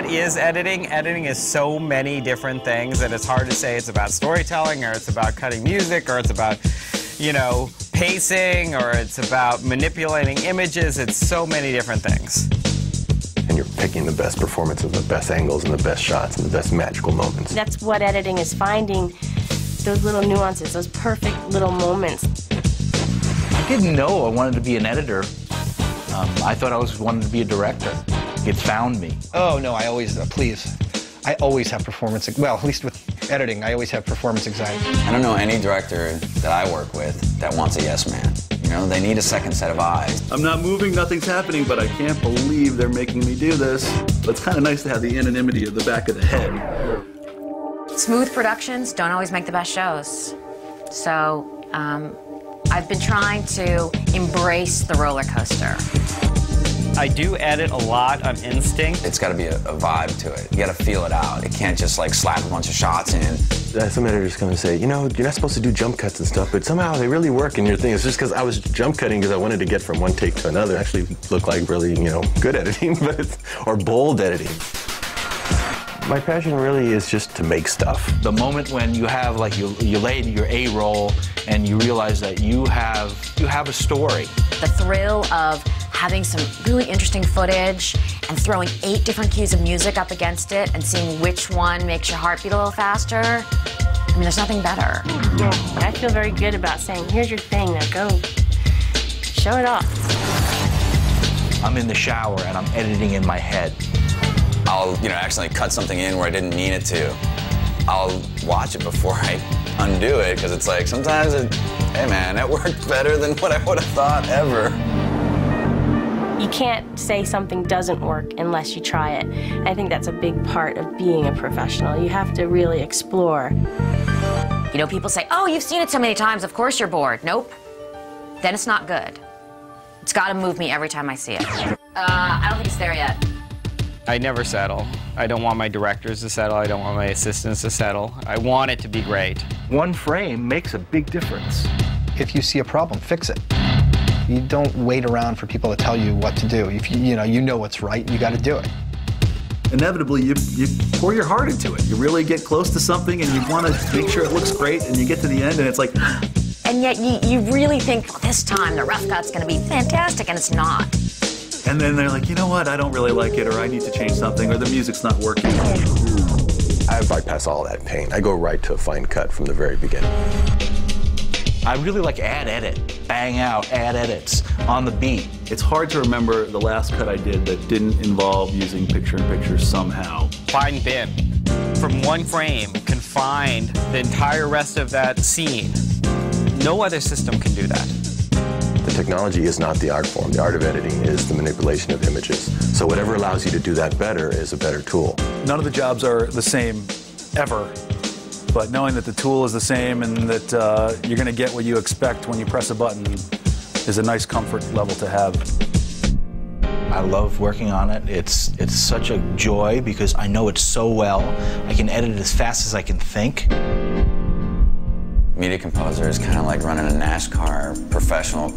is editing. Editing is so many different things that it's hard to say it's about storytelling, or it's about cutting music, or it's about, you know, pacing, or it's about manipulating images. It's so many different things. And you're picking the best performance and the best angles and the best shots and the best magical moments. That's what editing is, finding those little nuances, those perfect little moments. I didn't know I wanted to be an editor. I thought I wanted to be a director. It found me. Oh, no, I always, please. I always have performance, well, at least with editing, I always have performance anxiety. I don't know any director that I work with that wants a yes man. You know, they need a second set of eyes. I'm not moving, nothing's happening, but I can't believe they're making me do this. But it's kind of nice to have the anonymity of the back of the head. Smooth productions don't always make the best shows. So, I've been trying to embrace the roller coaster. I do edit a lot on instinct. It's got to be a vibe to it. You got to feel it out. It can't just like slap a bunch of shots in. Some editor's going to say, you know, you're not supposed to do jump cuts and stuff, but somehow they really work in your thing. It's just because I was jump cutting because I wanted to get from one take to another. It actually looked like really, you know, good editing, but or bold editing. My passion really is just to make stuff. The moment when you have, like, you lay your A roll and you realize that you have a story. The thrill of having some really interesting footage and throwing 8 different keys of music up against it and seeing which one makes your heart beat a little faster. I mean, there's nothing better. Yeah, I feel very good about saying, here's your thing, now go show it off. I'm in the shower and I'm editing in my head. I'll, you know, accidentally cut something in where I didn't mean it to. I'll watch it before I undo it, because it's like, sometimes hey man, that worked better than what I would have thought ever. You can't say something doesn't work unless you try it. I think that's a big part of being a professional. You have to really explore. You know, people say, oh, you've seen it so many times, of course you're bored. Nope. Then it's not good. It's got to move me every time I see it. I don't think it's there yet. I never settle. I don't want my directors to settle. I don't want my assistants to settle. I want it to be great. One frame makes a big difference. If you see a problem, fix it. You don't wait around for people to tell you what to do. If you know what's right, you got to do it. Inevitably, you pour your heart into it. You really get close to something and you want to make sure it looks great, and you get to the end and it's like... And yet you really think, well, this time the rough cut's going to be fantastic, and it's not. And then they're like, you know what, I don't really like it, or I need to change something, or the music's not working. I bypass all that pain. I go right to a fine cut from the very beginning. I really like add edit, bang out, add edits on the beat. It's hard to remember the last cut I did that didn't involve using picture-in-picture somehow. Find bin. From one frame can find the entire rest of that scene. No other system can do that. The technology is not the art form. The art of editing is the manipulation of images. So whatever allows you to do that better is a better tool. None of the jobs are the same ever, but knowing that the tool is the same and that you're going to get what you expect when you press a button is a nice comfort level to have. I love working on it. It's such a joy because I know it so well. I can edit it as fast as I can think. Media composer is kind of like running a NASCAR professional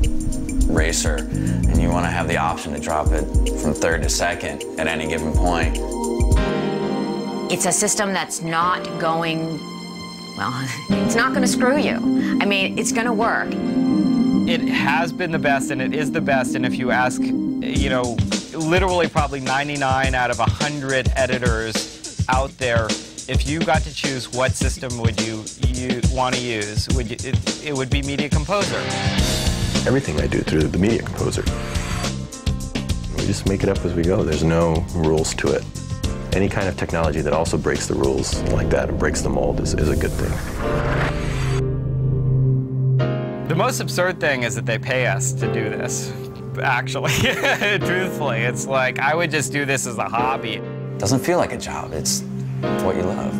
racer, and you want to have the option to drop it from third to second at any given point. It's a system that's not going, well, it's not going to screw you. I mean, it's going to work. It has been the best, and it is the best, and if you ask, you know, literally probably 99 out of 100 editors out there, if you got to choose what system would you want to use, it would be Media Composer. Everything I do through the Media Composer. We just make it up as we go. There's no rules to it. Any kind of technology that also breaks the rules like that and breaks the mold is a good thing. The most absurd thing is that they pay us to do this, actually. Truthfully, it's like I would just do this as a hobby. It doesn't feel like a job. It's what you love.